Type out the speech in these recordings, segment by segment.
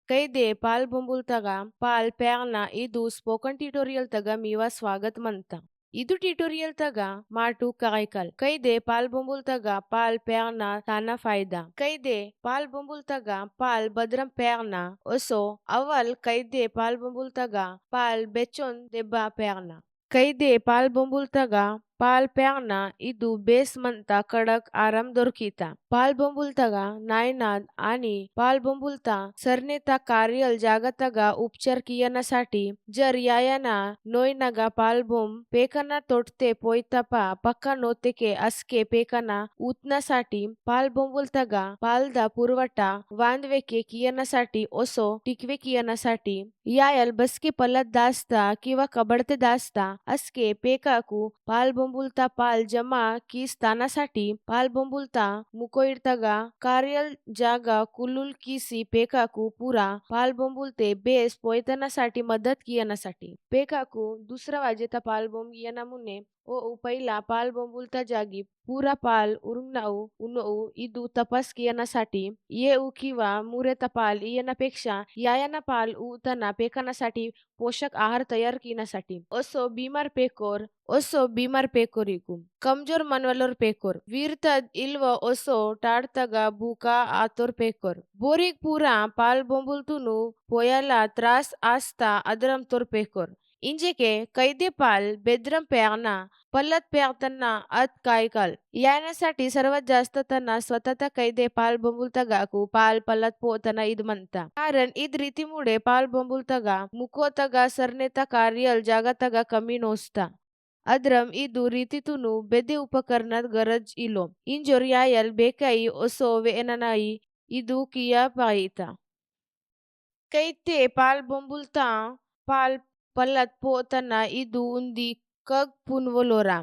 ಕೈದೆ ಪಾಲ್ ಬೊಂಬುಲ್ತಗ ಪಾಲ್ ಪ್ಯಾರ್ನ ಇದು spoken tutorial ತಗ ಮೀವಾ ಸ್ವಾಗತ್ ಮಂತ. ಇದು ಟ್ಯುಟೋರಿಯಲ್ ತಗ ಮಾಟು ಕೈಕಲ್ ಕೈದೆ ಪಾಲ್ ಬೊಂಬುಲ್ ತಗ ಪಾಲ್ ಪ್ಯಾರ್ನ ತಾನ ಫಾಯ್दा ಕೈದೆ ಪಾಲ್ ಬೊಂಬುಲ್ ತಗ ಪಾಲ್ ಬದ್ರಂ ಪ್ಯಾರ್ನ ಒಸೋ ಅವಲ್ ಕೈದೆ ಪಾಲ್ ಬೊಂಬುಲ್ ತಗ ಪಾಲ್ ಬೆಚೊನ್ ದೆಬ್ಬ ಪ್ಯಾರ್ನ ಕೈದೆ ಪಾಲ್ ಬೊಂಬುಲ್ ತಗ पाल प्याना इदू बेस म्हणता कडक आराम दोरखीता पाल बंबुलतागा नायनाद आणि पाल बंबुलता सरनेता कार्यल जागतागा उपचार कियनासाठी जर यायाना नोयनागा पाल बोम पेकाना तोटते पोयतापा पक्का नोतेके असके पेकाना उतनासाठी पाल बंबुलतागा पालदा पुरवठा वांदवेके कियनासाठी ओसो टिकवे कियनासाठी यायल बसके पलत दास्ता किंवा कबडते दास्ता असके पेकाकू पाल बंबुलता पाल जमा की स्थानासाठी पाल बंबुलता मुकोइरतगा कार्यल जागा कुलुल किसी पेकाकू पुरा पाल बंबुलते बेस पोयतनासाठी मदत कियनासाठी पेकाकू दुसरा वाजेता पाल बोंब यनामुने ओ पहिला पाल बंबुलता जागी पुरा पाल उरुंगनाऊ उनऊ इदू तपास कियनासाठी ये उ किंवा मुरेता पाल इयनापेक्षा यायाना पाल उतना पेकानासाठी पोषक आहार तयार कियनासाठी ओसो बीमार पेकोरिकू कमजोर मनवलोर पेकोर वीरतद इल्व ओसो टाडतगा बुका आतोर पेकोर बोरिक पुरा पाल बंबुलतुनु पोयाला त्रास आस्ता अदरम तोर पेकोर इंजेके कैदे पाल बेद्रम प्यागना पल्लत प्यागतना अत कायकाल यासाठी सर्वात जास्त त्यांना स्वतःचा कैदे पाल बंबुलतगाकू पाल पल्लत पोतना इद म्हणता कारण इद रीतीमुळे पाल बंबुलतगा मुकोतगा सरनेता कार्यल जागतगा कमी नोस्ता अद्रम इदू रीतीतुनु बेदे उपकरणात गरज इलो इंजोर यायल बेकाई ओसो वेनानाई इदू किया पाईता कैते पाल बंबुलता पाल पल्लत पोतना इदू उंदी कग पुनवलोरा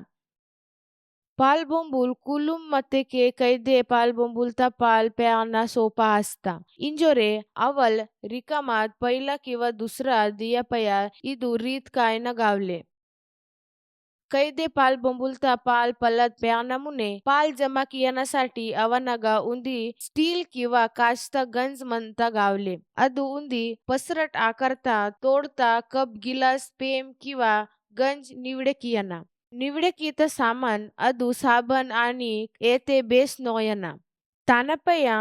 पाल बंबुल कुलुम मतेके कैदे पाल बंबुलता पाल प्याना सोपा असता इंजोरे अवल रिकामात पहिला किंवा दुसरा दियापया इदू रीत काय न गावले कैदे पाल बंबुलता पाल पल्लत प्यानामुने पाल जमा कियनासाठी अवनागा उंदी स्टील किंवा काचता गंज म्हणता गावले अदू उंदी पसरट आकारता तोडता कप गिलास पेम किंवा गंज निवडे कियना निवडे कित सामान अदू साबण आणि येते बेस नोयना तानपया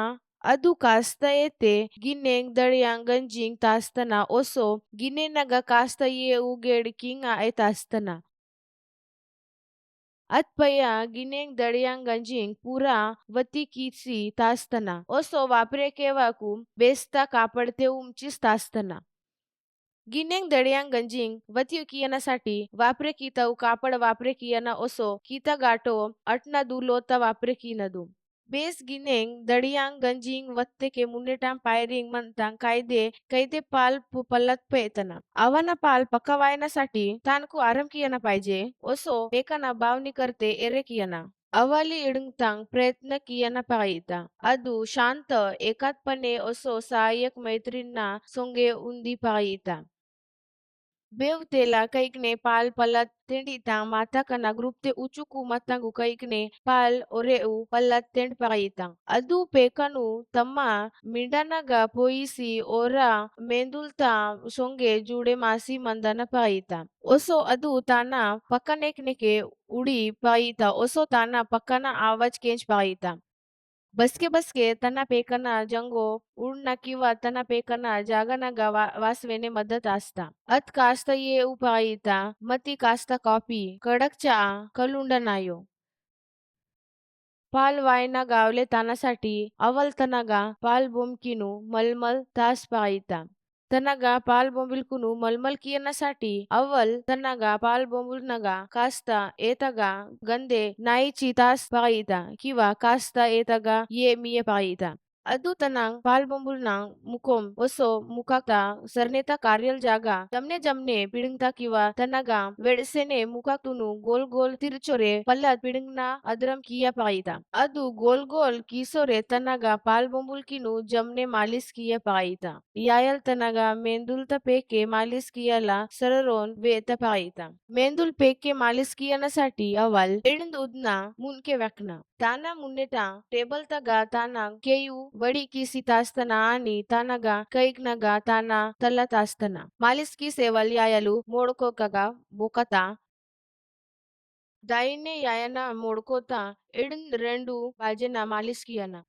अदू कास्ता येते गिनेंग दळ्यांग गंजिंग तास्तना ओसो गिनेनगा कास्ता ये उगेड किंगा तास्तना अतपया गिनेंग दळ्यांग गंजिंग पुरा वती किसी तास्तना ओसो वापरे केवाकू बेस्ता कापडते उमचीस तास्तना गिनेंग दळ्यांग गंजिंग वती कियनासाठी वापरे किताऊ कापड वापरे कियना ओसो किता गाटो अटना दुलोता वापरे किनदू बेस गिनेंग दड़ियांग गंजिंग वत्ते के मुन्नेटाम पायरिंग म्हणतांग कैदे पाल पल्लत पेतना आवाना पाल पक्कावायनासाठी तानकू आराम कियना पाहिजे ओसो एकाना बावनी करते एरे कियना अवाली इडंगतांग प्रयत्न कियना पाहिता अदू शांत एकातपणे ओसो सहाय्यक मैत्रींना सोंगे उंदी पाहिता बेवतेला कैकने पाल पल्लत तेंडिता माता कना ग्रुप ते उचुकू मतांगू कैकने पाल ओरेऊ पल्लत तेंड पाईता अदू पेकनु तम्मा मिंडानगा पोईसी ओरा मेंदुलता सोंगे जुडे मासी मंदाना पाईता ओसो अदू ताना पक्कानेकनेके उडी पाईता ओसो ताना पक्काना आवाज केंच पाईता बसके बसके तना पेकना जंगो उड़ना किंवा तना पेकना जागना वासवेने मदत असता अत कास्ता ये उपायिता मती कास्ता कॉफी कडक चहा कलुंड नायो पाल वायना गावले तानासाठी अवल तनागा पाल बोमकिनू मलमल तास पायिता तनागा पाल बొంబిల్కును मलमल कियनासाठी अव्वल तनागा पाल बొంబుల్నగా कास्ता एतागा गंदे नाईची तास पाईता किंवा कास्ता एतागा ये मिये पाईता अदू तनांग पाल बొంబుల్नांग मुकोम ओसो मुकाता सरनेता कार्यल जागा तमने जमने पिडंगता किंवा तनागा वेडसेने मुकातुनु गोल गोल तिरचोरे पल्लत पिडंगना अदरम किया पाईता अदू गोल गोल किसोरे तनागा पाल बొంబుల్కిను जमने मालिश किया पाईता यायल तनागा मेंदुलता पेके मालिश कियाला सररोन वेत पाईता मेंदुल पेके मालिश कियानासाठी अवल एडंद उदना मुनके व्याकना Tana muneta table taga tana keyu wadi kisi tastana ani tanaga kaiknaga tana talat astana. Malis ki sevaliyalu modko kaga bokata दाईने यायना मोडकोता इडन रेंडू बाजेना मालिश कियाना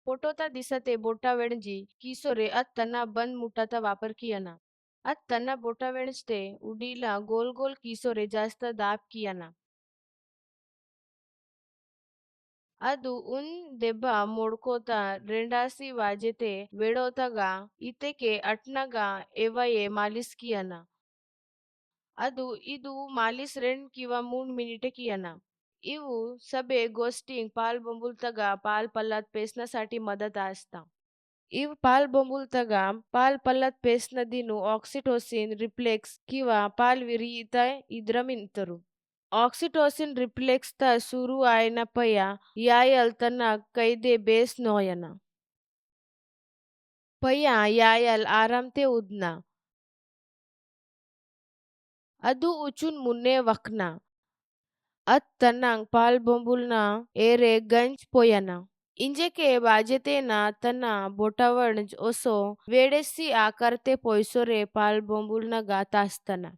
पोटोता दिसते बोटा वेणजी किसोरे अत तना बंद मुठाचा वापर कियाना अत तना बोटा वेणजते उडीला गोल गोल किसोरे जास्त दाब कियाना ಅದು ಉನ್ ದೆಬ್ಬ ಮೊಡ್ಕೋತ ರೆಂಡಾಸಿ ವಾಜೆತೆ ವೆಡೋತಗ ಇತೆಕೆ ಅಟ್ನಗ ಎವಯೆ ಮಾಲಿಸ್ಕಿಯನ ಅದು ಇದು ಮಾಲಿಸ್ 2 किंवा 3 मिनिटे कियाना ಇವು ಸಬೆ ಗೋಸ್ಟಿಂಗ್ ಪಾಲ್ ಬೊಂಬುಲ್ತಗ ಪಾಲ್ ಪಲ್ಲತ್ ಪೇಸ್ನसाठी मदत असता इव पाल बंबुलतगा पाल पल्लत पेस्न दिनु ऑक्सिटोसिन रिफ्लेक्स किंवा पाल विरियिता इद्रमिंतरू ऑक्सिटोसिन रिफ्लेक्स ता सुरू आयना पया यायल तना कैदे बेस नोयना पया यायल आराम ते उदना ಅದು ಉಚುನ್ ಮುನ್ನೆ ವಕ್ನ ಅತ್ ತನ್ನಂಗ್ ಪಾಲ್ ಬೊಂಬುಲ್ನ ಏರೆ ಗಂಜ್ ಪೊಯನ ಇಂಜೆಕೆ ಬಾಜೆತೆನ ತನ್ನ बोटावणज ओसो वेडेसी आकारते पोयसोरे पाल बॉम्बुलना गात असताना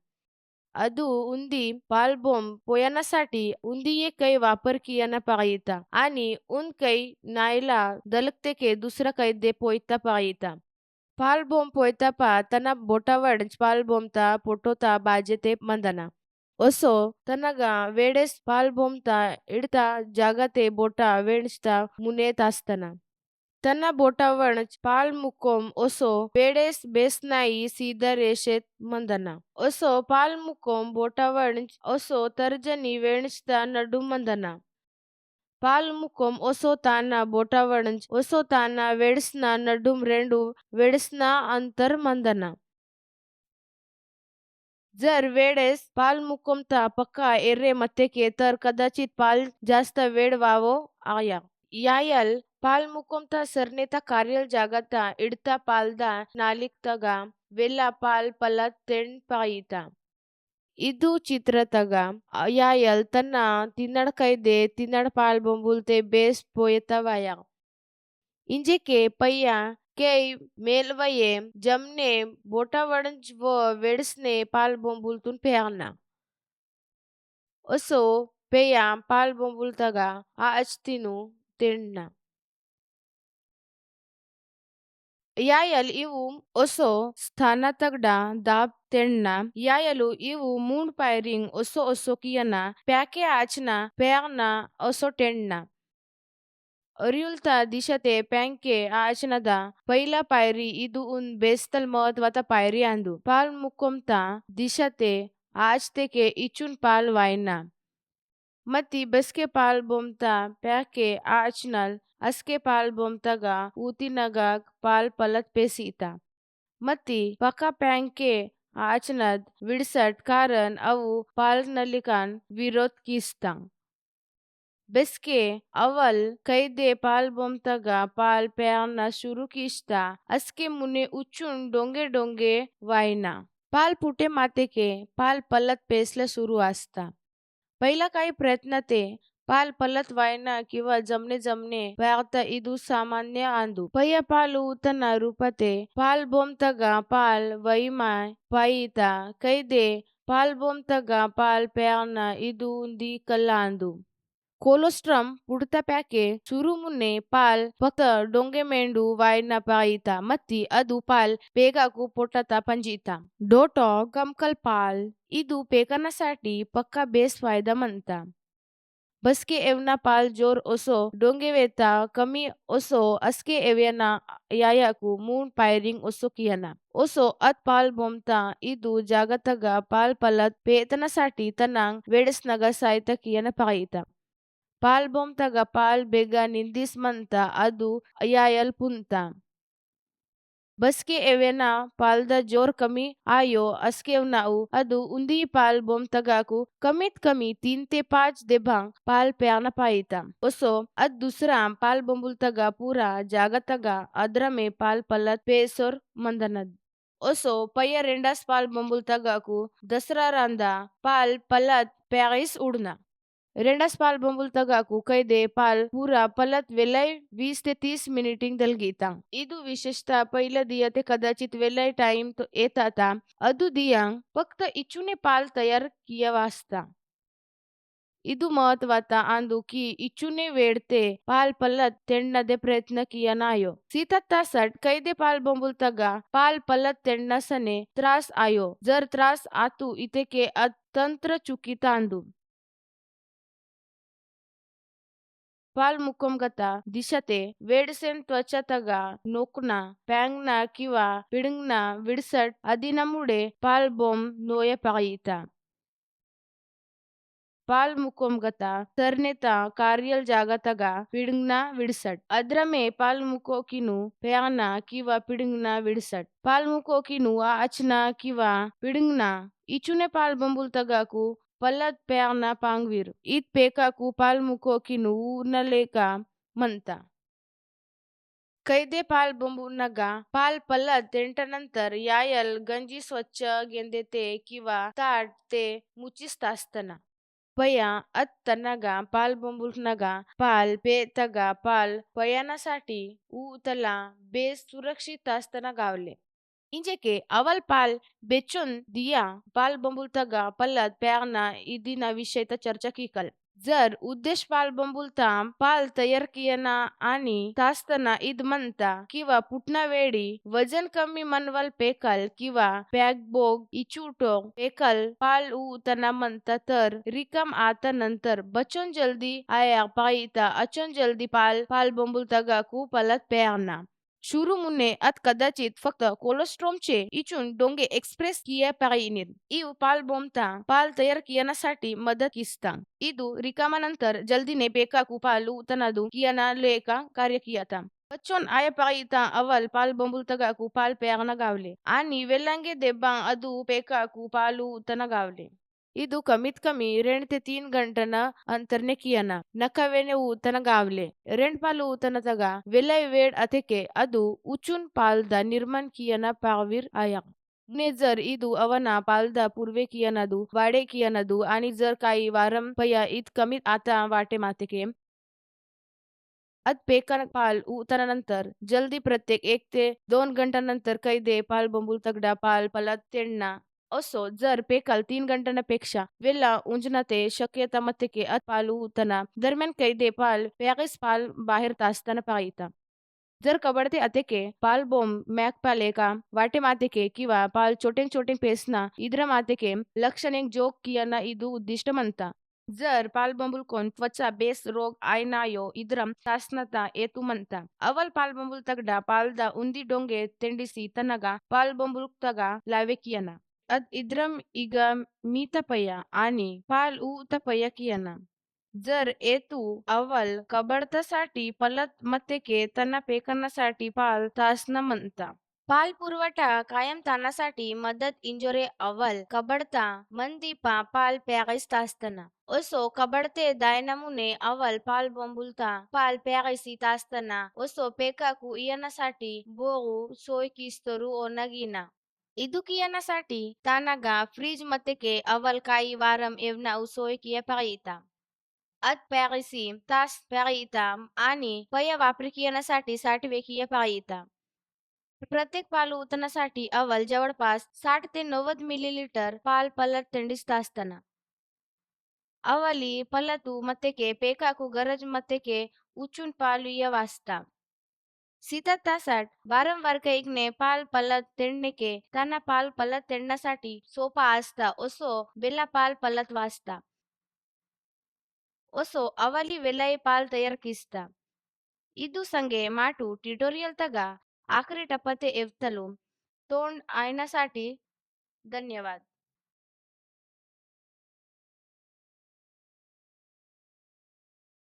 ಅದು उंदी पाल बॉम्ब पोयानासाठी उंदीये कै वापर कियाना पायिता आणि उन कै नायला दलकते के दुसरा कै दे पोयता पायिता पाल बॉम्ब पोयता पा तना बोटावणज पाल बॉम्बता पोटोता बाजेते मंदना ओसो तनगा वेडेस पाल बॉम्बता इडता जागाते बोटा वेणस्ता मुनेत असताना तನ್ನ बोटावणच पाल मुकोम ओसो वेडेस बेसनाई सीधा रेषेत मंदना ओसो पाल मुकोम बोटावणच ओसो तर्जनी वेणस्ता नडू मंदना पाल मुकोम ओसो ताना बोटावणच ओसो ताना वेडसना नडूम रेंडू वेडसना अंतर मंदना जर वेळेस पाल मुक्कोमता पक्का एर्रे मत्तेके तर कदाचित पाल जास्त वेळ वावो आया यायल पाल मुक्कोमता सरनेता कार्यल जागता इडता पालदा नालिक्तगा वेला पाल पलत तेण पाಯಿತ ಇದು ಚಿತ್ರತಗ ಯಾಯಲ್ ತನ್ನ ತಿನ್ನಡ ಕೈದೆ ತಿನ್ನಡ ಪಾಲ್ ಬೊಂಬುಲ್ತೆ ಬೇಸ್ ಪೋಯತವಯ ಇಂಜೆಕೆ ಪಯ್ಯ के मेलवये जमने बोटावणज व वेडसने पाल बोंबुलतून पेरना असो पेया पाल बोंबुलतगा आ अचतिनु तेणना यायल इवु ओसो स्थानातगडा दाब तेणना यायलु इवु मूंड पायरिंग ओसो ओसो कियना प्याके आचना पेरना ओसो टेणना अरियुलता दिशते प्यांके आचनद पहिला पायरी ಇದು ಉನ್ ಬೇಸ್ತಲ್ ಮಹತ್ವದ ಪಾಯರಿ ಅಂದು ಪಾಲ್ ಮುಕ್ಕೊಂತ ದಿಶತೆ ಆಚ್ತೆಕೆ ಇಚುನ್ ಪಾಲ್ ವಾಯ್ನ ಮತ್ತಿ ಬಸ್ಕೆ ಪಾಲ್ ಬೊಮ್ತ ಪ್ಯಾಕೆ ಆಚ್ನಲ್ ಅಸ್ಕೆ ಪಾಲ್ ಬೊಮ್ತಗ ಊತಿನಗ ಪಾಲ್ ಪಲತ್ ಪೇಸೀತ ಮತ್ತಿ ಪಕ ಪ್ಯಾಂಕೆ ಆಚನದ್ ವಿಡ್ಸಟ್ ಕಾರನ್ ಅವು ಪಾಲ್ನಲ್ಲಿಕಾನ್ ವಿರೋಧ್ ಕಿಸ್ತಾಂ बेसके अवल कैदे पाल बोमतगा पाल पेरना शुरू किस्ता अस्के मुने उच्चून डोंगे डोंगे वायना पाल पुटे माते के पाल पलत पेसला सुरू असता पहिला काही प्रयत्न ते पाल पलत वायना किंवा जमने जमने वागता इदू सामान्य आंदू पह्य पाल उतना रूपते पाल बोमतगा पाल वैमाय पायिता कैदे पाल बोमतगा पाल पेरना इदू उंदी कल्लांदू कोलोस्ट्रम पुडता प्याके सुरू मुन्ने पाल फक्त डोंगे मेंडू वायना पायिता मत्ती ಅದು ಪಾಲ್ ಬೇಗಾಕು ಪೊಟ್ಟತ ಪಂಜಿತ ಡೋಟೋ ಗಮ್ಕಲ್ ಪಾಲ್ ಇದು पेकनासाठी पक्का बेस फायदा म्हणता बसके एवना पाल जोर ओसो डोंगे वेता कमी ओसो अस्के एव्यना यायाकू मून पायरिंग ओसो कियना ओसो अत पाल बोमता इदू जागतगा पाल पलत पेतनासाठी तनांग वेडसनगा सायता कियना पायिता पाल बोमतगा पाल बेगा निंदिस मंता ಅದು यायल पुंता बसके एवेना पालदा जोर कमी आयो अस्केवनाऊ ಅದು उंदी पाल बोमतगाकू कमीत कमी 3 ते 5 देभांग पाल प्याना पायिता ओसो अद दुसरा पाल बोंबुलतगा पूरा जागतगा अद्रमे पाल पलत पेसोर मंदनद ओसो पయ్య రెండాస్ पाल बोंबुलतगाकू दसरा रांदा पाल पलत प्याइस उड़ना రెండస్ పాలు బొంబులు తగాకు కైదే పాల్ पूरा पलत वेलाय 20 ते 30 मिनिटिंग दल गीता इदू विशेषतः पहिलं दिया ते कदाचित वेलाय टाइम तो येत आता अदू दिया फक्त इचूने पाल तयार किया वाचता ಇದು ಮಹತ್ವದ ಅಂದು ಕಿ ಇಚ್ಚುನೆ ವೇಡ್ತೆ ಪಾಲ್ ಪಲ್ಲತ್ ತೆಣ್ಣದೆ ಪ್ರಯತ್ನ ಕಿಯನಾಯೋ सीता कैदे पाल बंबुल तगा पाल पलत तेंडसने त्रास आयो जर त्रास आतू इथे के अतंत्र चुकी तांदू पाल मुक्कम गता दिशते वेडसेन त्वचा तगा नोकना पॅंगना किंवा पिडंगना विडसट अदिनामुळे पाल बॉम्ब नोय पायिता पाल मुकोम गता सरनेता कार्यल जागतगा पिडंगना विडसट अद्रमे पाल मुको किनु प्याना किंवा पिडंगना विडसट पाल मुको किनु आचना किंवा पिडंगना इचुने पाल बंबुल तगाकू पल्लत प्याना पांगवीर इत पेकाकू पाल मुको किनु नलेका म्हणता कैदे पाल नगा पाल पल्लत तेंटनंतर यायल गंजी स्वच्छ गेंदेते किंवा ताट ते मुचिस्त असतना पया अत तनगा पाल नगा पाल पे तगा पाल पयानासाठी तला बेस सुरक्षित असताना गावले इंजे के अवल पाल बेचून दिया पाल तगा पल्लत प्यारना इदिना विषय चर्चा कीकल जर उद्देश पाल बंबुलता पाल तयार कियना आणि तासतना ईद म्हणता किंवा पुटना वेळी वजन कमी मनवल पेकल किंवा पॅक बोग इचुटो पेकल पाल तना म्हणता तर रिकम आता नंतर बचन जल्दी आया पाईता अचन जल्दी पाल पाल बंबुलता गाकू पलत पेरना शुरू मुन्ने अत कदाचित फक्त कोलोस्ट्रोमचे इचून डोंगे एक्सप्रेस किया पाहिनीर इव पाल बोमता पाल तयार कियानासाठी मदत किस्ता इदू रिकामानंतर जल्दीने पेकाकू पालू तनादू कियाना लेका कार्य कियाता बच्चोन आय पाईता अवल पाल बंबुल तगाकू पाल पेरना गावले आणि वेल्लांगे देब्बा अदू पेकाकू पालू तना गावले ಇದು ಕಮಿತ್ ಕಮಿ 2 ते 3 ಗಂಟನ ಅಂತರ್ನೆ ಕಿಯನ ನಕವೆನೆ ಊತನ ಗಾವ್ಲೆ ರೆಂಡ್ ಪಾಲು ಊತನ ತಗ ವೆಲೈ वेड अथेके अदु उचून पालदा निर्माण कियना पावीर आया ने जर इदू अवना पालदा पूर्वे कियनादू वाडे कियनादू आणि जर काही वारम पया इत कमीत आता वाटे मातेके अद पेकन पाल नंतर जल्दी प्रत्येक 1 ते 2 घंटानंतर कैदे पाल बंबूल तगडा पाल पलत तेडना असो जर पेकाल 3 घंटांपेक्षा वेळा उंजनाते शक्यता मत्तेके अत पालू तना दरम्यान कैदे पाल पॅरिस पाल बाहेर तासताना पाहिता जर कबडते अतेके पाल बोम मॅक पाले का वाटे मातेके किंवा पाल छोटे छोटे पेसना इद्र मातेके लक्षण एक जोक कियाना इदू उद्दिष्ट म्हणता जर पालबंबुल कोण त्वचा बेस रोग आयनायो इद्रम शासनता येतू म्हणता अवल पालबंबुल तगडा पालदा उंदी डोंगे तेंडिसी तनगा पालबंबुल तगा लावे कियना अद इद्रम इग मीतपया आणि पाल उ तपया कियना जर येतू अवल कबडतासाठी पलत मत्तेके तना पेकरणासाठी पाल तासना म्हणता पाल पुरवठा कायम तानासाठी मदत इंजोरे अवल कबडता मंदीपा पाल प्यागैस तासतना ओसो कबडते दायनमुने अवल पाल बंबुलता पाल प्यागैसी तासतना ओसो पेकाकू इयनासाठी बोगू सोय किस्तरू ओ नगीना इदुकियनासाठी तानागा फ्रीज मतेके अवल काही वारम एवना उसोय किया पाईता अत पॅरिसी तास पाईता आणि पय वापरकीयनासाठी साठवे किया पाईता प्रत्येक पाल उतरण्यासाठी अव्वल जवळपास 60 ते 90 मिलीलीटर पाल पलट थंडिस्त असताना अवली पलतू मत्तेके पेकाकू गरज मत्तेके उचून पालुय वाचता सीता तासाट वारंवार कैकने पाल पलत तेंडनेके त्यांना पाल पलत तेंडण्यासाठी सोपा असता ओसो बेला पाल पलत वाचता ओसो अवली वेलाई पाल तयार किस्ता इदू संगे माटू ट्युटोरियल तगा आखरी टप्पते एवतलू तोंड आयनासाठी धन्यवाद